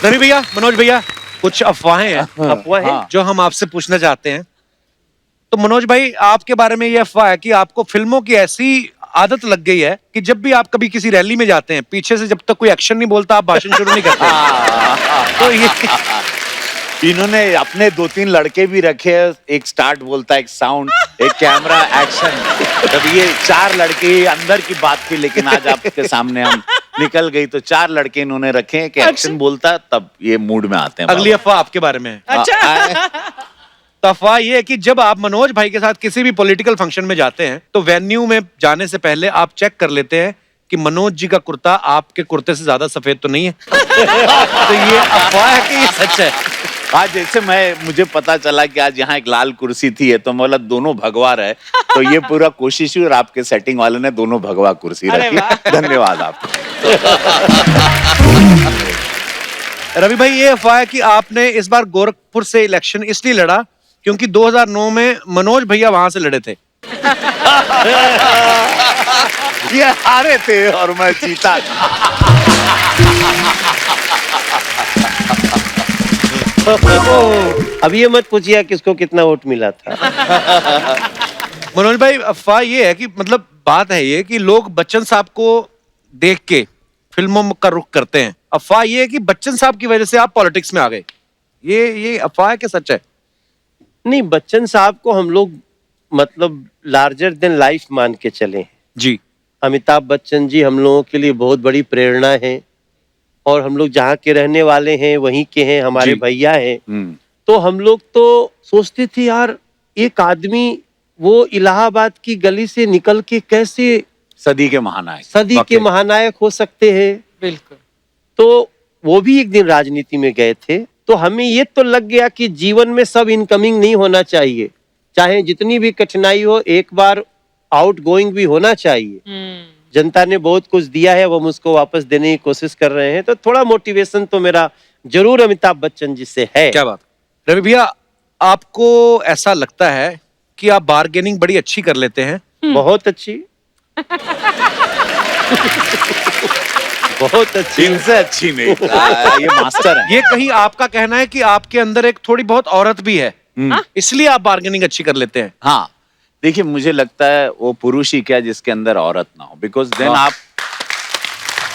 रवि भैया, मनोज भैया, कुछ अफवाहें हैं अफवाहें जो हम आपसे पूछना चाहते हैं। तो मनोज भाई, आपके बारे में ये अफवाह है कि आपको फिल्मों की ऐसी आदत लग गई है कि जब भी आप कभी किसी रैली में जाते हैं, पीछे से जब तक कोई एक्शन नहीं बोलता आप भाषण शुरू नहीं करते। तो ये इन्होंने अपने 2-3 लड़के भी रखे हैं, एक स्टार्ट बोलता है, एक साउंड, एक कैमरा, एक्शन। तब ये 4 लड़के अंदर की बात थी, लेकिन आज आपके सामने हम निकल गई तो 4 लड़के इन्होंने रखे हैं कि एक्शन बोलता, तब ये मूड में आते हैं। अगली अफवाह आपके बारे में है। अच्छा। तो अफवाह ये है कि जब आप मनोज भाई के साथ किसी भी पॉलिटिकल फंक्शन में जाते हैं तो वेन्यू में जाने से पहले आप चेक कर लेते हैं कि मनोज जी का कुर्ता आपके कुर्ते से ज्यादा सफेद तो नहीं है। तो ये अफवाह है कि ये सच है? आज जैसे मुझे पता चला कि आज यहाँ एक लाल कुर्सी थी, तो मतलब दोनों भगवा रहे, तो ये पूरा कोशिश हुई और आपके सेटिंग वाले ने दोनों भगवा कुर्सी रखी। धन्यवाद आपको। रवि भाई, ये अफवाह है कि आपने इस बार गोरखपुर से इलेक्शन इसलिए लड़ा क्योंकि 2009 में मनोज भैया वहां से लड़े थे। ये हारे थे और मैं जीता। अब ये मत पूछिए किसको कितना वोट मिला था। मनोज भाई, अफवाह ये है कि मतलब बात है ये कि लोग बच्चन साहब को देख के फिल्मों का रुख करते हैं। अफवाह ये है कि बच्चन साहब की वजह से आप पॉलिटिक्स में आ गए। ये अफवाह है कि सच है? नहीं, बच्चन साहब को हम लोग मतलब लार्जर देन लाइफ मान के चले हैं जी। अमिताभ बच्चन जी हम लोगों के लिए बहुत बड़ी प्रेरणा है, और हम लोग जहाँ के रहने वाले हैं वहीं के हैं, हमारे भैया हैं। तो हम लोग तो सोचते थे यार, एक आदमी वो इलाहाबाद की गली से निकल के कैसे सदी के महानायक हो सकते हैं। बिल्कुल। तो वो भी एक दिन राजनीति में गए थे, तो हमें ये तो लग गया कि जीवन में सब इनकमिंग नहीं होना चाहिए, चाहे जितनी भी कठिनाई हो एक बार आउट गोइंग भी होना चाहिए। जनता ने बहुत कुछ दिया है, वो मुझको वापस देने की कोशिश कर रहे हैं, तो थोड़ा मोटिवेशन तो मेरा जरूर अमिताभ बच्चन जी से है। क्या बात। रवि भैया, आपको ऐसा लगता है कि आप बार्गेनिंग बड़ी अच्छी कर लेते हैं? बहुत अच्छी। बहुत अच्छी। इनसे अच्छी नहीं। ये मास्टर है। ये कहीं आपका कहना है कि आपके अंदर एक थोड़ी बहुत औरत भी है, इसलिए आप बार्गेनिंग अच्छी कर लेते हैं? हाँ, देखिए मुझे लगता है वो पुरुष ही क्या जिसके अंदर औरत ना हो, बिकॉज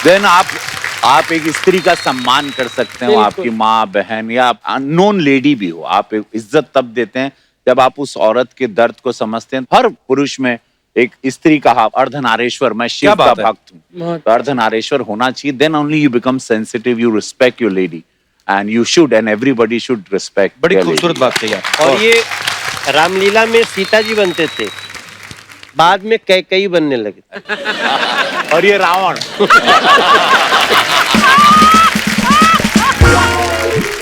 देन आप एक स्त्री का सम्मान कर सकते हो, आपकी माँ बहन या अननोन लेडी भी हो, आप एक इज्जत तब देते हैं जब आप उस औरत के दर्द को समझते हैं। हर पुरुष में एक स्त्री का अर्धनारेश्वर, मैं शिव का भक्त हूँ, तो अर्धनारेश्वर होना चाहिए। Then only you become sensitive, you respect your lady, and you should, and everybody should respect. बड़ी खूबसूरत बात कही आप। और ये रामलीला में सीता जी बनते थे, बाद में कैकई बनने लगे। और ये रावण।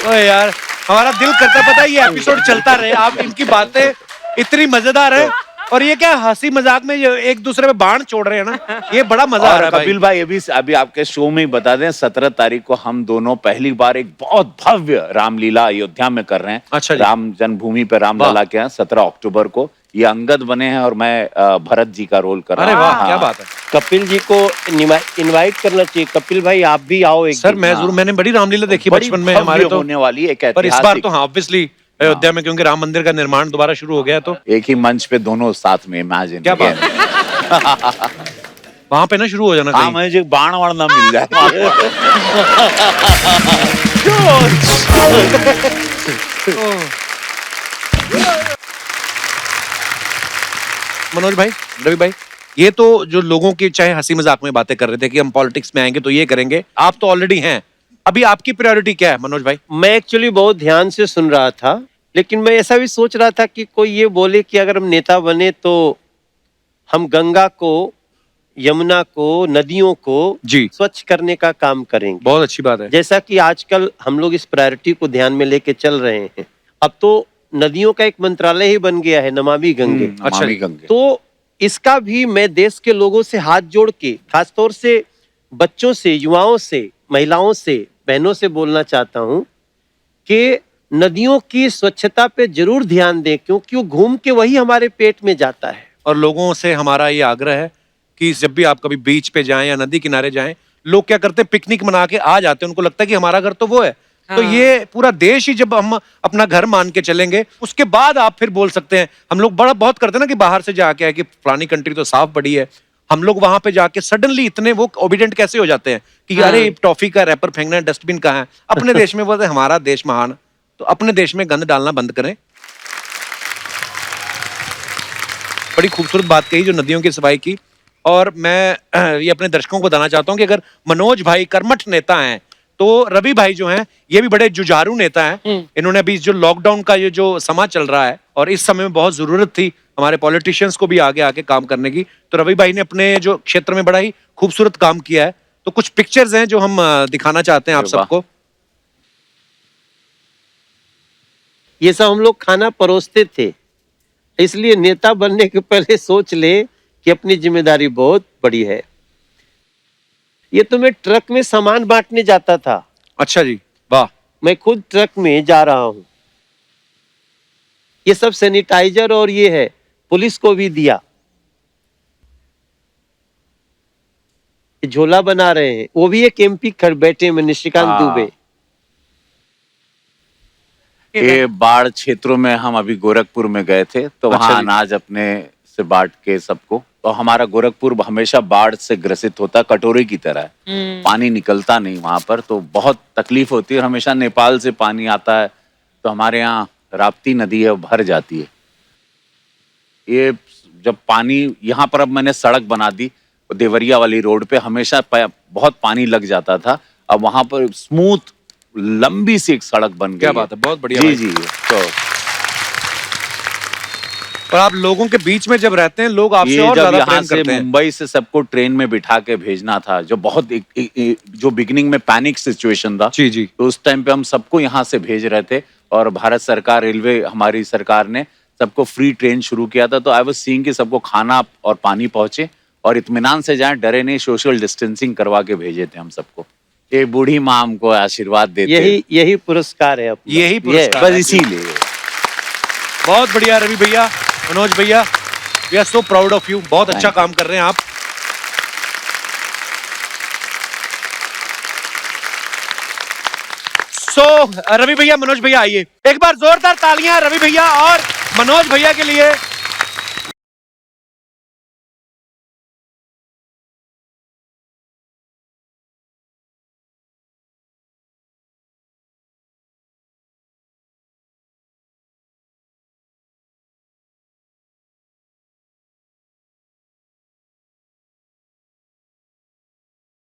ओए यार, हमारा दिल करता पता है ये एपिसोड चलता रहे, आप इनकी बातें इतनी मजेदार है, और ये क्या हंसी मजाक में एक दूसरे पे बाण छोड़ रहे हैं ना, ये बड़ा मजा आ रहा है। कपिल भाई, अभी आपके शो में ही बता दें, 17 तारीख को हम दोनों पहली बार एक बहुत भव्य रामलीला अयोध्या में कर रहे हैं। अच्छा, राम जन्मभूमि पे रामलला के हैं 17 अक्टूबर को। ये अंगद बने हैं और मैं भरत जी का रोल कर रहा हूँ। अरे वाह, क्या बात है। कपिल जी को इनवाइट करना चाहिए। कपिल भाई आप भी आओ एक सर। मैं जरूर, मैंने बड़ी रामलीला देखी बचपन में हमारे, तो होने वाली है, पर इस बार तो हाँ ऑब्वियसली अयोध्या में, क्योंकि राम मंदिर का निर्माण दोबारा शुरू हो गया, तो एक ही मंच पे दोनों साथ में, इमेजिन। क्या बात है। वहां पे ना शुरू हो जाना। हाँ, मुझे बाण वाण ना मिल जाए। मनोज भाई, रवि भाई, ये तो जो लोगों की चाहे हंसी मजाक में बातें कर रहे थे कि हम पॉलिटिक्स में आएंगे तो ये करेंगे, आप तो ऑलरेडी हैं। अभी आपकी प्रायोरिटी क्या है मनोज भाई? मैं एक्चुअली बहुत ध्यान से सुन रहा था, लेकिन मैं ऐसा भी सोच रहा था कि कोई ये बोले कि अगर हम नेता बने तो हम गंगा को, यमुना को, नदियों को स्वच्छ करने का काम करेंगे। बहुत अच्छी बात है। जैसा कि आजकल हम लोग इस प्रायोरिटी को ध्यान में लेके चल रहे हैं। अब तो नदियों का एक मंत्रालय ही बन गया है, नमामि गंगे। अच्छा, तो इसका भी मैं देश के लोगों से हाथ जोड़ के, खासतौर से बच्चों से, युवाओं से, महिलाओं से, बहनों से बोलना चाहता हूं कि नदियों की स्वच्छता पे जरूर ध्यान दें, क्योंकि वो घूम के वही हमारे पेट में जाता है। और लोगों से हमारा ये आग्रह है कि जब भी आप कभी बीच पे जाएं या नदी किनारे जाएं, लोग क्या करते हैं, पिकनिक मना के आ जाते हैं, उनको लगता है कि हमारा घर तो वो है, तो ये पूरा देश ही जब हम अपना घर मान के चलेंगे, उसके बाद आप फिर बोल सकते हैं। हम लोग बड़ा बहुत करते हैं ना कि बाहर से जाके है कि फलानी कंट्री तो साफ बड़ी है, हम लोग वहां पे जाके सडनली इतने वो ओबिडेंट कैसे हो जाते हैं कि अरे टॉफी का रैपर फेंकना है, डस्टबिन कहाँ है। अपने देश में बोलते हैं हमारा देश महान, तो अपने देश में गंद डालना बंद करें। बड़ी खूबसूरत बात कही जो नदियों की सफाई की। और मैं ये अपने दर्शकों को बताना चाहता हूं कि अगर मनोज भाई कर्मठ नेता हैं तो रवि भाई जो हैं ये भी बड़े जुझारू नेता हैं। इन्होंने अभी जो लॉकडाउन का ये जो समा चल रहा है और इस समय में बहुत जरूरत थी हमारे पॉलिटिशियंस को भी आगे आके काम करने की, तो रवि भाई ने अपने जो क्षेत्र में बड़ा ही खूबसूरत काम किया है। तो कुछ पिक्चर्स हैं जो हम दिखाना चाहते हैं आप अरे वाह। सबको। ये सब हम लोग खाना परोसते थे, इसलिए नेता बनने के पहले सोच ले कि अपनी जिम्मेदारी बहुत बड़ी है। ये तो मैं ट्रक में सामान बांटने जाता था, अच्छा जी, वाह। मैं खुद ट्रक में जा रहा हूं। ये सब सैनिटाइजर और ये है, पुलिस को भी दिया। ये झोला बना रहे हैं, वो भी एक एमपी खड़ बैठे में, निशिकांत हाँ। दुबे। ये बाढ़ क्षेत्रों में हम अभी गोरखपुर में गए थे, तो अच्छा वहाँ जी। अनाज अपने से बांट के सबको। तो हमारा गोरखपुर हमेशा बाढ़ से ग्रसित होता, कटोरे की तरह है। पानी निकलता नहीं वहां पर, तो बहुत तकलीफ होती है। और हमेशा नेपाल से पानी आता है, तो हमारे यहाँ राप्ती नदी है, वो भर जाती है। ये जब पानी यहाँ पर, अब मैंने सड़क बना दी देवरिया वाली रोड पे, हमेशा बहुत पानी लग जाता था। अब वहां पर स्मूथ लंबी सी एक सड़क बन गई। क्या बात है, बहुत बढ़िया जी भाई। जी। तो और आप लोगों के बीच में जब रहते हैं लोग आपसे ये और जब ज्यादा यहाँ प्रेम से करते हैं। मुंबई से सबको ट्रेन में बिठा के भेजना था, जो बहुत जो बिगिनिंग में पैनिक सिचुएशन था, जी जी। तो उस टाइम पे हम सबको यहाँ से भेज रहे थे। और भारत सरकार, रेलवे हमारी सरकार ने सबको फ्री ट्रेन शुरू किया था। तो आई वाज सीइंग कि सबको खाना और पानी पहुंचे और इत्मीनान से जाएं, डरे नहीं। सोशल डिस्टेंसिंग करवा के भेजे थे हम सबको। ये बूढ़ी माँ हमको आशीर्वाद देते। यही पुरस्कार है अपना। यही पुरस्कार बस है। इसीलिए। बहुत बढ़िया रवि भैया, मनोज भैया, we are so proud of you. बहुत अच्छा Thank you. काम कर रहे हैं आप। रवि भैया, मनोज भैया आइए, एक बार जोरदार तालियां रवि भैया और मनोज भैया के लिए।